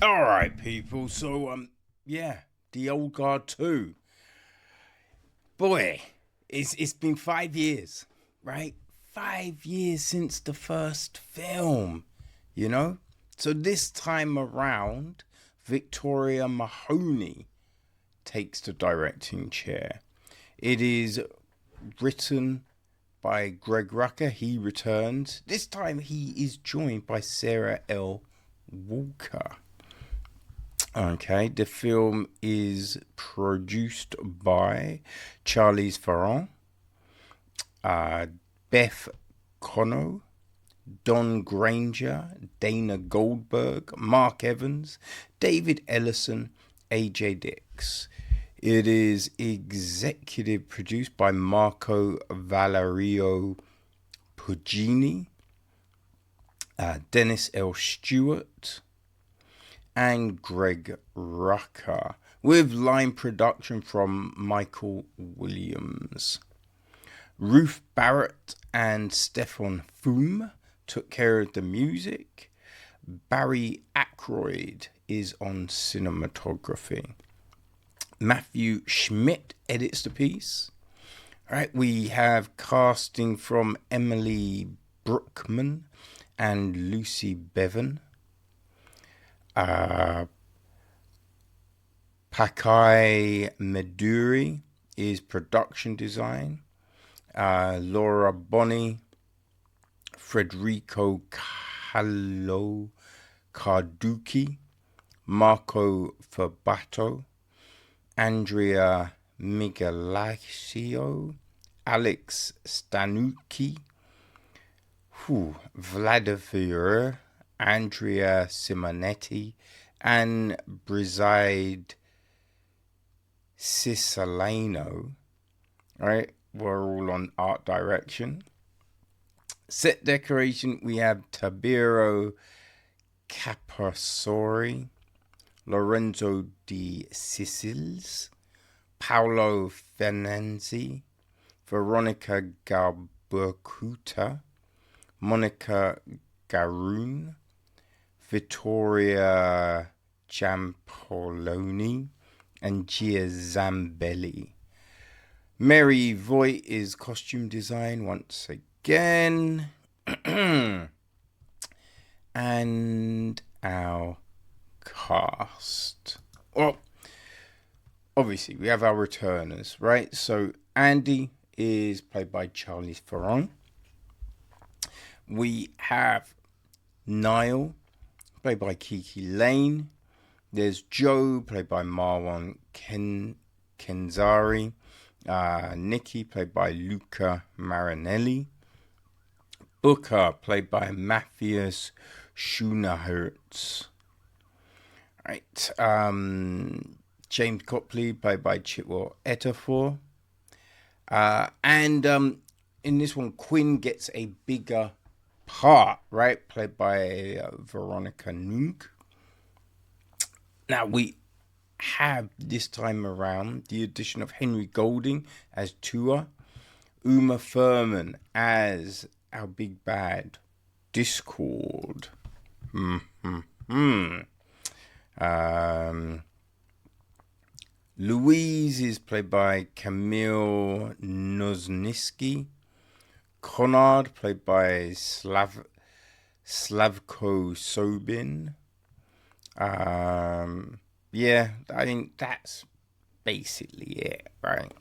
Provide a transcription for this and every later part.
All right, people. So, yeah, the old guard too. Boy, it's been 5 years, right? 5 years since the first film, you know. So this time around, Victoria Mahoney takes the directing chair. It is written by Greg Rucka. He returns. This time he is joined by Sarah L. Walker. Okay, the film is produced by Charlize Theron, uh, Beth Conno, Don Granger, Dana Goldberg, Mark Evans, David Ellison, AJ Dix. It is executive produced by Marco Valerio Pugini, Dennis L. Stewart, and Greg Rucka, with line production from Michael Williams. Ruth Barrett and Stefan Thum took care of the music. Barry Ackroyd is on cinematography. Matthew Schmidt edits the piece. All right, we have casting from Emily Brookman and Lucy Bevan. Pakai Meduri is production design. Laura Bonney, Federico Carducci, Marco Fabato, Andrea Migalacio, Alex Stanucci, Vladimir, Andrea Simonetti, and Brizide Cisalano. Right, we're all on art direction. Set decoration, we have Tabiro Capassori, Lorenzo Di Sicils, Paolo Fernanzi, Veronica Galbercuta, Monica Garoon, Vittoria Giampoloni, and Gia Zambelli. Mary Voigt is costume design once again. And our cast. Well, obviously, we have our returners, right? So, Andy is played by Charlize Theron. We have Nile, played by KiKi Layne. There's Joe, played by Marwan Kenzari. Nicky, played by Luca Marinelli. Booker, played by Matthias Schoenaerts. Right. James Copley, played by Chiwetel Ejiofor. And in this one, Quynh gets a bigger part, right? Played by Veronica Ngô. Now, we have this time around the addition of Henry Golding as Tuah, Uma Thurman as our big bad Discord. Louise is played by Kamil Nozniski. Konrad, played by Slavko Sobin. Yeah, I think that's basically it, right?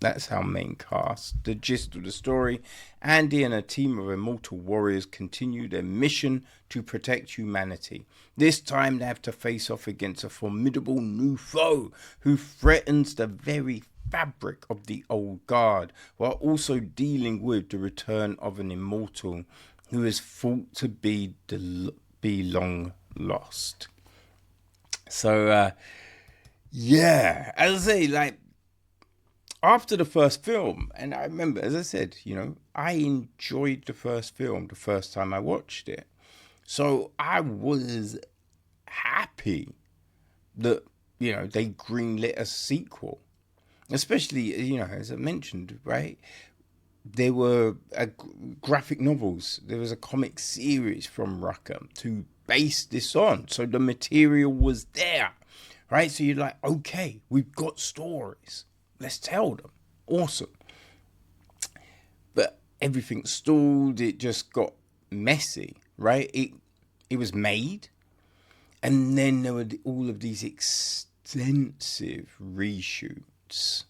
That's our main cast. The gist of the story: Andy and a team of immortal warriors continue their mission to protect humanity. This time they have to face off against a formidable new foe who threatens the very fabric of the old guard, while also dealing with the return of an immortal who is thought to be long lost. So, yeah, as I say, like, after the first film, and I remember, as I said, I enjoyed the first film the first time I watched it. So I was happy that, they greenlit a sequel. Especially, as I mentioned, right? There were graphic novels. There was a comic series from Rucka to based this on. So the material was there, right? So you're like, okay, we've got stories. Let's tell them. Awesome. But everything stalled. It just got messy, right? It was made. And then there were all of these extensive reshoots.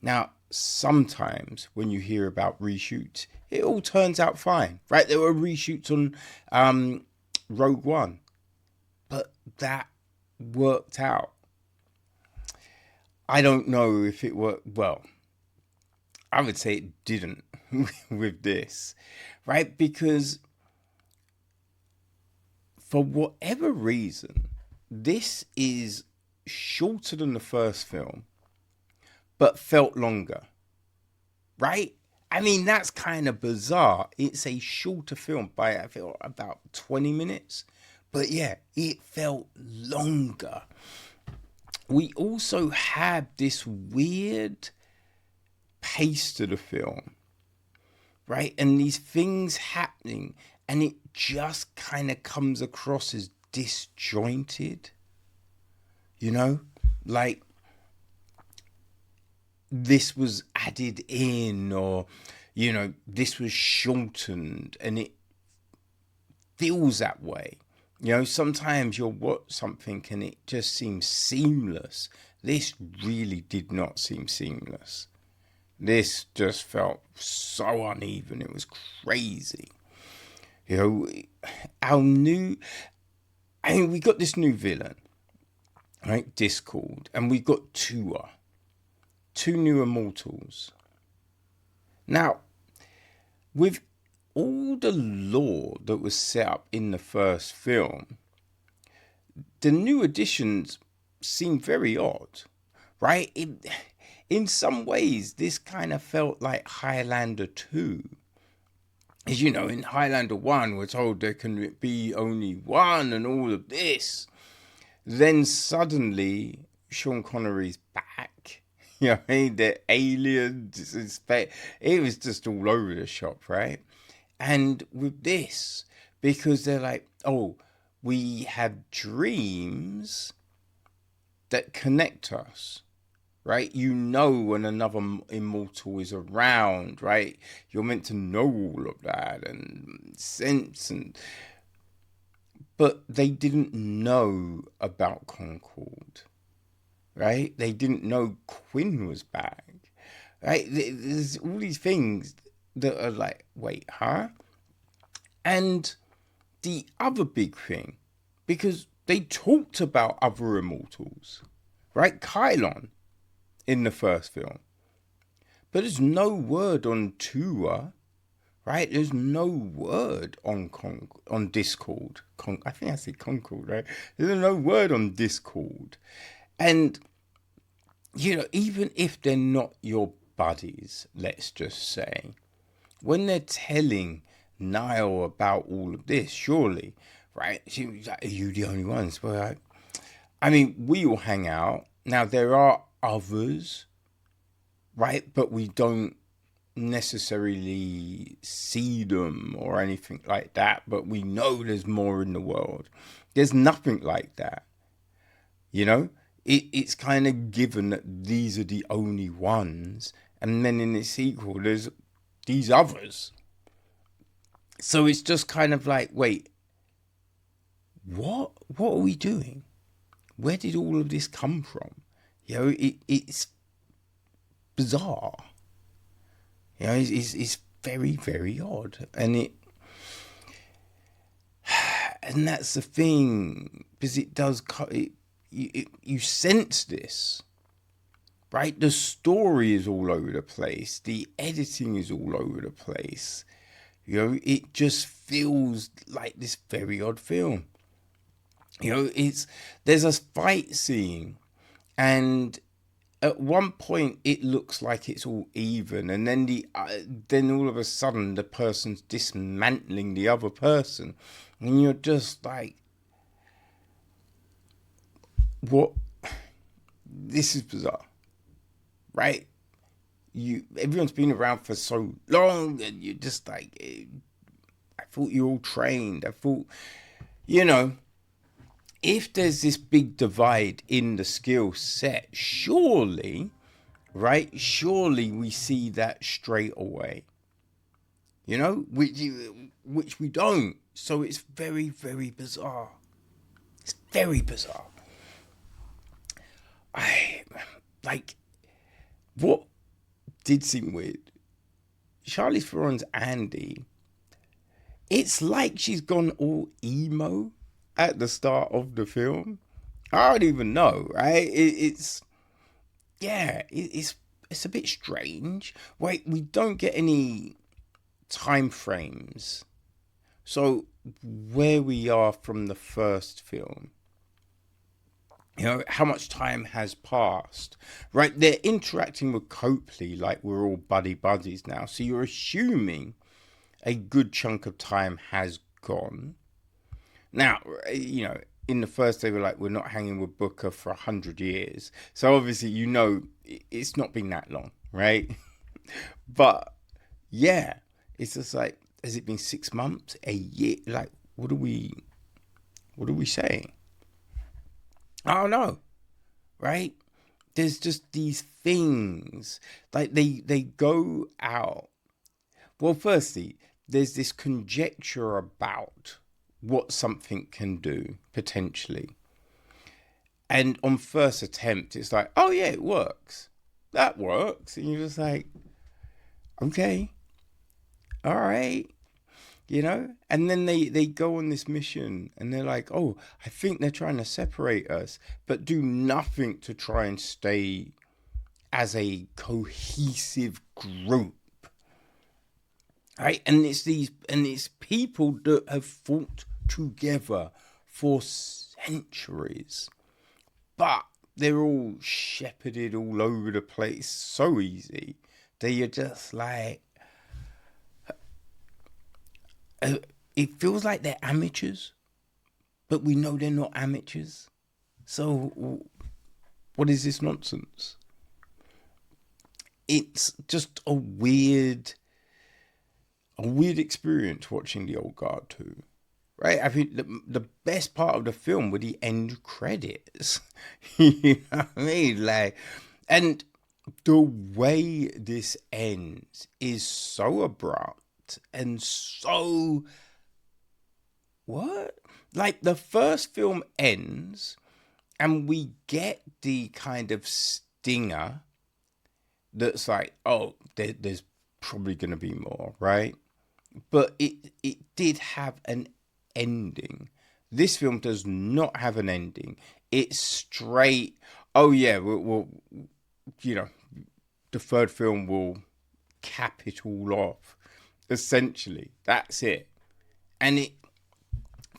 Now, sometimes when you hear about reshoots, it all turns out fine, right? There were reshoots on Rogue One, but that worked out. I don't know if it worked well. I would say it didn't with this, right? Because for whatever reason, this is shorter than the first film, but felt longer, right? I mean, that's kind of bizarre. It's a shorter film by, I feel, about 20 minutes. But yeah, it felt longer. We also had this weird pace to the film, right? And these things happening, and it just kind of comes across as disjointed, you know? Like, this was added in, or, you know, this was shortened, and it feels that way. You know, sometimes you'll watch something and it just seems seamless. This really did not seem seamless. This just felt so uneven. It was crazy. You know, we got this new villain, right? Discord, and we got Tuah. Two new immortals. Now, with all the lore that was set up in the first film, the new additions seem very odd, right? In some ways, this kind of felt like Highlander 2. As you know, in Highlander 1, we're told there can be only one and all of this. Then suddenly, Sean Connery's back. You know, the aliens, it was just all over the shop, right? And with this, because they're like, oh, we have dreams that connect us, right? You know when another immortal is around, right? You're meant to know all of that and sense, but they didn't know about Concord, right? They didn't know Quynh was back, right? There's all these things that are like, wait, huh? And the other big thing, because they talked about other immortals, right? Kylon in the first film. But there's no word on Tuah, right? There's no word on Discord. I think I said Concord, right? There's no word on Discord. And, you know, even if they're not your buddies, let's just say, when they're telling Nile about all of this, surely, right? She was like, are you the only ones? Well, like, I mean, we all hang out. Now, there are others, right? But we don't necessarily see them or anything like that. But we know there's more in the world. There's nothing like that. You know? It's kind of given that these are the only ones. And then in the sequel, there's these others. So it's just kind of like, wait, what are we doing? Where did all of this come from? You know, it's bizarre. You know, it's very, very odd. And that's the thing, because it does, you sense this, right? The story is all over the place. The editing is all over the place. You know, it just feels like this very odd film. You know, there's a fight scene, and at one point it looks like it's all even, and then all of a sudden the person's dismantling the other person, and you're just like, what? This is bizarre, right? Everyone's been around for so long, and you're just like, I thought you were all trained. I thought, you know, if there's this big divide in the skill set, surely, right? Surely we see that straight away, you know, which we don't. So it's very, very bizarre. It's very bizarre. What did seem weird, Charlize Theron's Andy, it's like she's gone all emo at the start of the film. I don't even know, right? It's a bit strange. Wait, we don't get any time frames. So where we are from the first film, you know, how much time has passed, right? They're interacting with Copley like we're all buddies now. So you're assuming a good chunk of time has gone. Now, you know, in the first they were like, we're not hanging with Booker for 100 years. So obviously, you know, it's not been that long, right? But yeah, it's just like, has it been 6 months, a year? Like, what are we saying? I don't know, right? There's just these things, like they go out. Well, firstly, there's this conjecture about what something can do, potentially. And on first attempt, it's like, oh yeah, it works. That works. And you're just like, okay, all right. You know? And then they go on this mission and they're like, oh, I think they're trying to separate us, but do nothing to try and stay as a cohesive group. Right? And it's people that have fought together for centuries, but they're all shepherded all over the place so easy that you're just like, it feels like they're amateurs, but we know they're not amateurs. So what is this nonsense? It's just a weird experience watching The Old Guard 2. Right? I think the best part of the film were the end credits. You know what I mean? Like, and the way this ends is so abrupt and so, what? Like, the first film ends and we get the kind of stinger that's like, oh, there's probably going to be more, right? But it did have an ending. This film does not have an ending. It's straight, oh yeah, we'll you know, the third film will cap it all off. Essentially, that's it. And it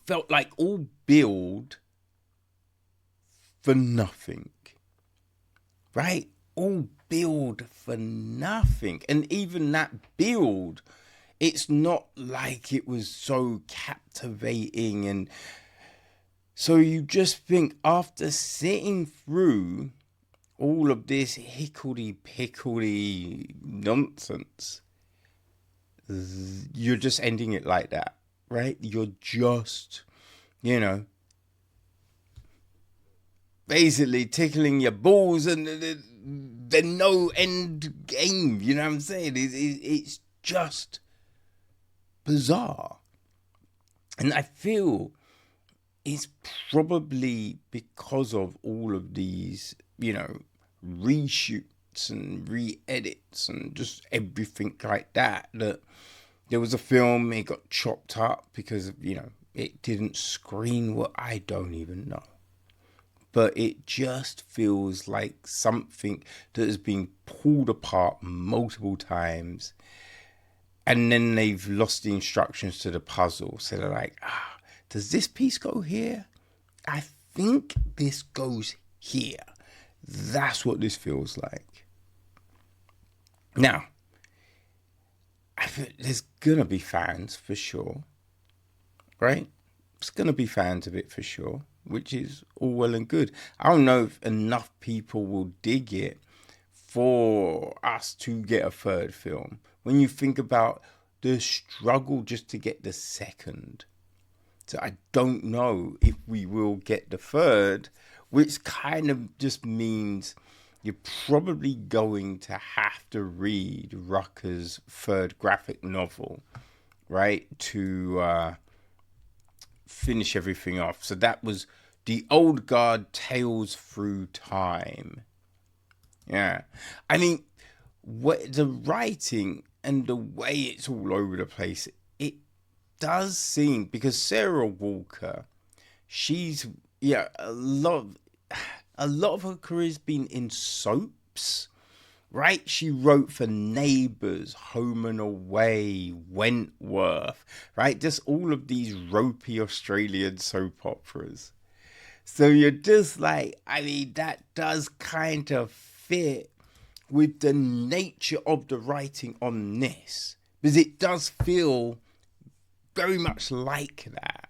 felt like all build for nothing, right? All build for nothing. And even that build, it's not like it was so captivating. And so you just think, after sitting through all of this hickledy-pickledy nonsense, you're just ending it like that, right? You're just, you know, basically tickling your balls and there's no end game, you know what I'm saying? It's just bizarre. And I feel it's probably because of all of these, you know, reshoots and re-edits and just everything like that, that there was a film, it got chopped up because, you know, it didn't screen what, I don't even know. But it just feels like something that has been pulled apart multiple times, and then they've lost the instructions to the puzzle. So they're like, does this piece go here? I think this goes here. That's what this feels like. Now, I feel there's going to be fans for sure, right? There's going to be fans of it for sure, which is all well and good. I don't know if enough people will dig it for us to get a third film. When you think about the struggle just to get the second, So I don't know if we will get the third, which kind of just means you're probably going to have to read Rucka's third graphic novel, right, to finish everything off. So that was The Old Guard Tales Through Time. Yeah. I mean, what the writing and the way it's all over the place, it does seem, because Sarah Walker, she's, yeah, a lot of her career's been in soaps, right? She wrote for Neighbours, Home and Away, Wentworth, right? Just all of these ropey Australian soap operas. So you're just like, I mean, that does kind of fit with the nature of the writing on this, because it does feel very much like that,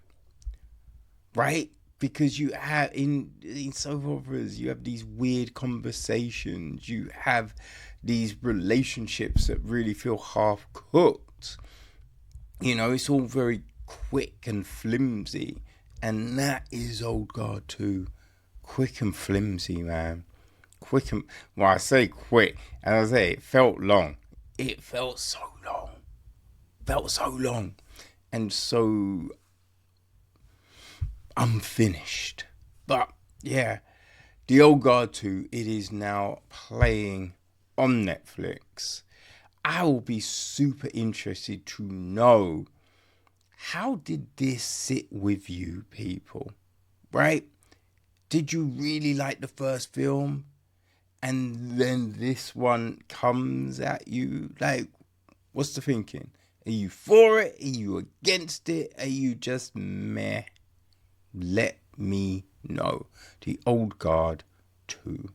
right? Because you have in soap operas, you have these weird conversations, you have these relationships that really feel half cooked. You know, it's all very quick and flimsy, and that is Old Guard too. Quick and flimsy, man. Quick and, well, I say quick, and I say it felt long. It felt so long. And so unfinished. But yeah, The Old Guard 2, it is now playing on Netflix. I will be super interested to know, how did this sit with you people, right? Did you really like the first film? And then this one comes at you, like, what's the thinking? Are you for it? Are you against it? Are you just meh? Let me know. The Old Guard 2.